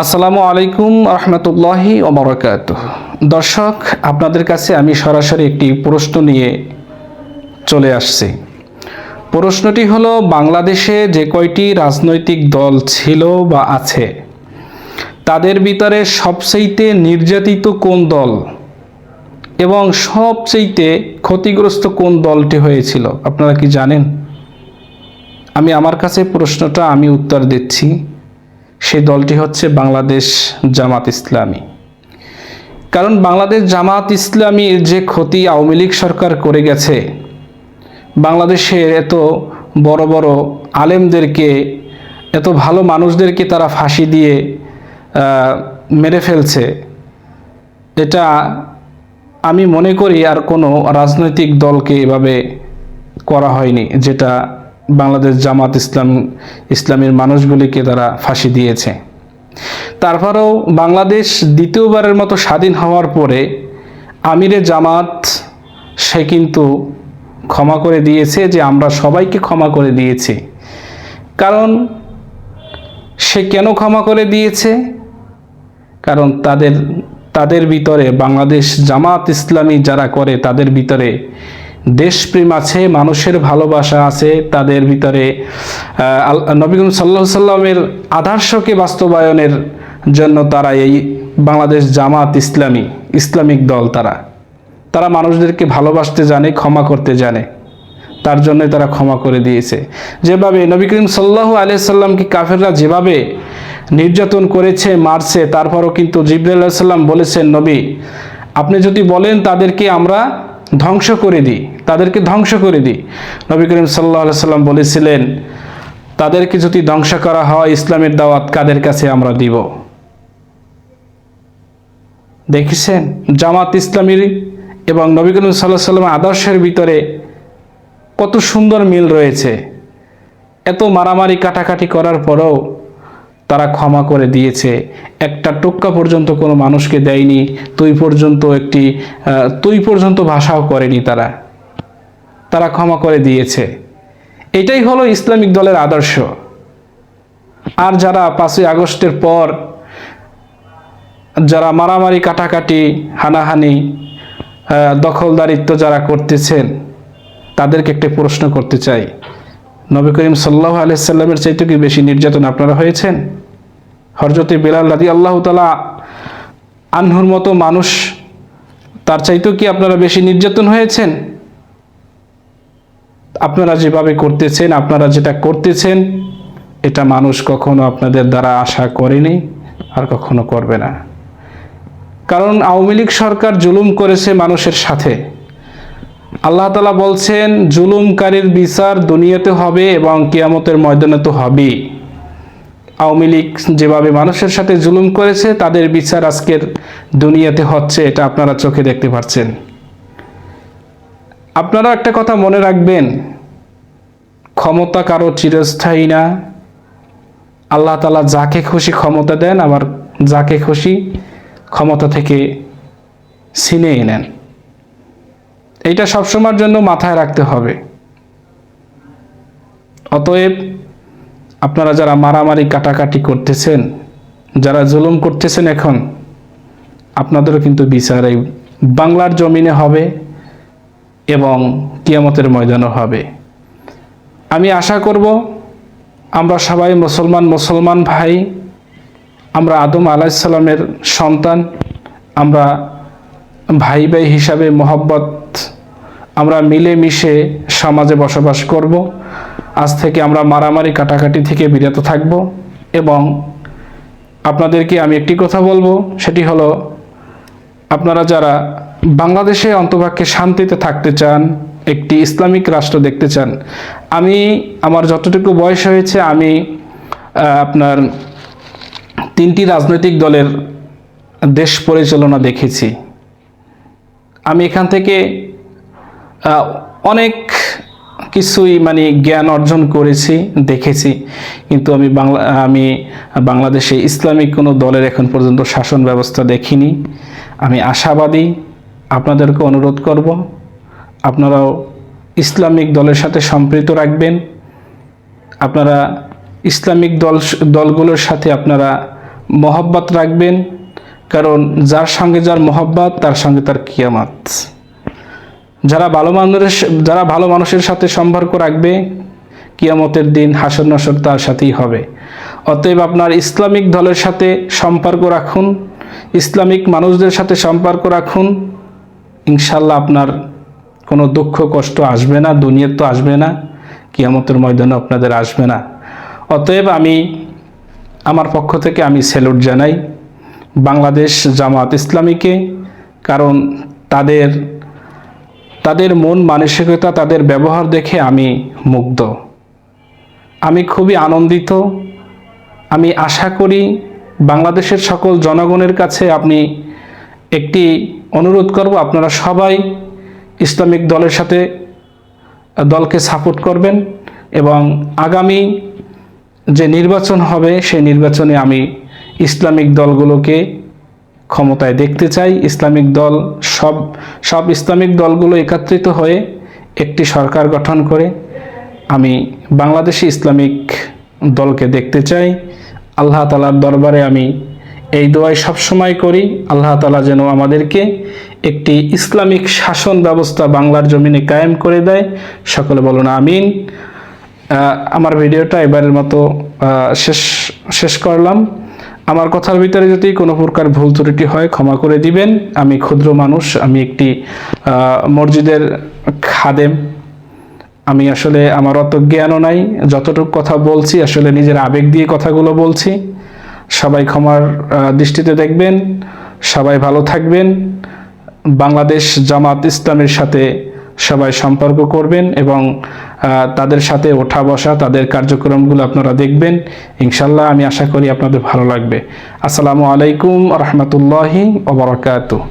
আসসালামু আলাইকুম রহমতুল্লাহি ওয়া বারাকাতুহু। দর্শক, আপনাদের কাছে আমি সরাসরি একটি প্রশ্ন নিয়ে চলে আসছি। প্রশ্নটি হলো, বাংলাদেশে যে কয়টি রাজনৈতিক দল ছিল বা আছে, তাদের ভিতরে সবচেয়ে নির্যাতিত কোন দল এবং সবচেয়ে ক্ষতিগ্রস্ত কোন দলটি হয়েছিল? আপনারা কি জানেন? আমার কাছে প্রশ্নটা আমি উত্তর দিচ্ছি। সেই দলটি হচ্ছে বাংলাদেশ জামাত ইসলামী। কারণ বাংলাদেশ জামাত ইসলামীর যে ক্ষতি আওয়ামী লীগ সরকার করে গেছে, বাংলাদেশের এত বড় বড় আলেমদেরকে, এত ভালো মানুষদেরকে তারা ফাঁসি দিয়ে মেরে ফেলছে, এটা আমি মনে করি আর কোনো রাজনৈতিক দলকে এভাবে করা হয়নি, যেটা বাংলাদেশ জামাত ইসলামের মানুষগুলিকে তারা ফাঁসি দিয়েছে। তারপরেও বাংলাদেশ দ্বিতীয়বারের মতো স্বাধীন হওয়ার পরে আমিরে জামাত সে কিন্তু ক্ষমা করে দিয়েছে, যে আমরা সবাইকে ক্ষমা করে দিয়েছি। কারণ সে কেন ক্ষমা করে দিয়েছে? কারণ তাদের ভিতরে, বাংলাদেশ জামাত ইসলামী যারা করে, তাদের ভিতরে দেশপ্রেম আছে, মানুষের ভালোবাসা আছে, তাদের ভিতরে নবী করিম সাল্লাল্লাহু আলাইহি সাল্লামের আদর্শকে বাস্তবায়নের জন্য তারা এই বাংলাদেশ জামাত ইসলামিক দল, তারা মানুষদেরকে ভালোবাসতে জানে, ক্ষমা করতে জানে। তার জন্য তারা ক্ষমা করে দিয়েছে। যেভাবে নবী করিম সাল্লাল্লাহু আলাইহি সাল্লামকে কাফেররা যেভাবে নির্যাতন করেছে, মারছে, তারপরও কিন্তু জিবরাইল আলাইহিস সালাম বলেছেন, নবী আপনি যদি বলেন তাদেরকে আমরা ধ্বংস করে দিই, তাদেরকে ধ্বংস করে দিই। নবী করিম সাল্লাল্লাহু আলাইহি সাল্লাম বলেছিলেন, তাদেরকে যদি ধ্বংস করা হয়, ইসলামের দাওয়াত কাদের কাছে আমরা দিব? দেখেছেন, জামাত ইসলামীর এবং নবী করিম সাল্লাল্লাহু আলাইহি সাল্লামের আদর্শের ভিতরে কত সুন্দর মিল রয়েছে। এত মারামারি কাটাকাটি করার পরেও তারা ক্ষমা করে দিয়েছে। একটা টোক্কা পর্যন্ত কোনো মানুষকে দেয়নি, তুই পর্যন্ত ভাষাও করেনি। তারা ক্ষমা করে দিয়েছে। এটাই হলো ইসলামিক দলের আদর্শ। আর যারা 5ই আগস্টের পর যারা মারামারি কাটাকাটি, হানাহানি, দখলদারিত্ব যারা করতেছেন, তাদেরকে একটা প্রশ্ন করতে চাই, নবী করিম সাল্লাল্লাহু আলাইহি সাল্লামের চাইতে কি বেশি নির্যাতন আপনারা হয়েছেন? হযরতে বেলাল রাদিয়াল্লাহু তাআলা আনহুর মতো মানুষ, তার চাইতেও কি আপনারা বেশি নির্যাতন হয়েছেন? আপনারা যেভাবে করতেছেন, আপনারা যেটা করতেছেন, এটা মানুষ কখনো আপনাদের দ্বারা আশা করেনি, আর কখনো করবে না। কারণ আওয়ামী লীগ সরকার জুলুম করেছে মানুষের সাথে। আল্লাহ তাআলা বলছেন, জুলুমকারীর বিচার দুনিয়াতে হবে এবং কিয়ামতের ময়দানে তো হবেই। আওয়ামী লীগ যেভাবে মানুষের সাথে জুলুম করেছে, তাদের বিচার আজকের দুনিয়াতে হচ্ছে, এটা আপনারা চোখে দেখতে পাচ্ছেন। আপনারা একটা কথা মনে রাখবেন, ক্ষমতা কারো চিরস্থায়ী না। আল্লাহ তাআলা যাকে খুশি ক্ষমতা দেন, আবার যাকে খুশি ক্ষমতা থেকে ছিনিয়ে নেন। এইটা সবসময়ের জন্য মাথায় রাখতে হবে। অতএব আপনারা যারা মারামারি কাটাকাটি করতেছেন, যারা জুলুম করতেছেন, এখন আপনাদেরও কিন্তু বিচার এই বাংলার জমিনে হবে এবং কিয়ামতের ময়দানও হবে। আমি আশা করব আমরা সবাই মুসলমান ভাই, আমরা আদম আলাইহিস সালামের সন্তান, আমরা ভাই ভাই হিসাবে মহব্বত, আমরা মিলেমিশে সমাজে বসবাস করব। আজ থেকে আমরা মারামারি কাটাকাটি থেকে বিরত থাকব। এবং আপনাদেরকে আমি একটি কথা বলবো, সেটি হলো, আপনারা যারা বাংলাদেশে অন্তপক্ষে শান্তিতে থাকতে চান, একটি ইসলামিক রাষ্ট্র দেখতে চান, আমার যতটুকু বয়স হয়েছে, আমি আপনার 3টি রাজনৈতিক দলের দেশ পরিচালনা দেখেছি। আমি এখান থেকে অনেক কিছুই জ্ঞান অর্জন করেছি, দেখেছি। কিন্তু আমি বাংলাদেশে ইসলামিক কোনো দলের এখন পর্যন্ত শাসন ব্যবস্থা দেখিনি। আমি আশাবাদী। আপনাদেরকে অনুরোধ করব, আপনারাও ইসলামিক দলের সাথে সম্পৃক্ত রাখবেন। আপনারা ইসলামিক দলগুলোর সাথে আপনারা মহব্বত রাখবেন, কারণ যার সঙ্গে যার মহব্বত তার সঙ্গে তার কিয়ামত। যারা ভালো মানুষের সাথে সম্পর্ক রাখবে, কিয়ামতের দিন হাসর নাসর তার সাথেই হবে। অতএব আপনার ইসলামিক দলের সাথে সম্পর্ক রাখুন, ইসলামিক মানুষদের সাথে সম্পর্ক রাখুন, ইনশাল্লাহ আপনার কোনো দুঃখ কষ্ট আসবে না, দুনিয়ার তো আসবে না, কিয়ামতের ময়দানে আপনাদের আসবে না। অতএব আমি আমার পক্ষ থেকে আমি স্যালুট জানাই বাংলাদেশ জামাত ইসলামীকে, কারণ তাদের মন মানসিকতা, তাদের ব্যবহার দেখে আমি মুগ্ধ, আমি খুবই আনন্দিত। আমি আশা করি বাংলাদেশের সকল জনগণের কাছে আপনি একটি অনুরোধ করব, আপনারা সবাই ইসলামিক দলকে সাপোর্ট করবেন এবং আগামী যে নির্বাচন হবে সেই নির্বাচনে আমি ইসলামিক দলগুলোকে ক্ষমতায় দেখতে চাই। ইসলামিক দল সব ইসলামিক দলগুলো একত্রিত হয়ে একটি সরকার গঠন করে আমি বাংলাদেশি ইসলামিক দলকে দেখতে চাই। আল্লাহ তাআলার দরবারে আমি এই দোয়াই সবসময় করি, আল্লাহ তাআলা যেন আমাদেরকে একটি ইসলামিক শাসন ব্যবস্থা বাংলার জমিনে কায়েম করে দেয়। সকলে বলুন আমিন। আমার ভিডিওটা এবারের মতো শেষ করলাম। আমার কথার ভিতরে যদি কোনো প্রকার ভুল ত্রুটি হয় ক্ষমা করে দিবেন। আমি ক্ষুদ্র মানুষ, আমি একটি মসজিদের খাদেম, আমি আসলে আমার অত জ্ঞানও নাই, যতটুকু কথা বলছি আসলে নিজের আবেগ দিয়ে কথাগুলো বলছি। সবাই ক্ষমার দৃষ্টিতে দেখবেন, সবাই ভালো থাকবেন। বাংলাদেশ জামাত ইসলামের সাথে সবাই সম্পর্ক করবেন এবং তাদের সাথে ওঠা বসা, তাদের কার্যক্রমগুলো আপনারা দেখবেন। ইনশাল্লাহ আমি আশা করি আপনাদের ভালো লাগবে। আসসালামু আলাইকুম ওয়া রাহমাতুল্লাহি ওয়া বারাকাতুহু।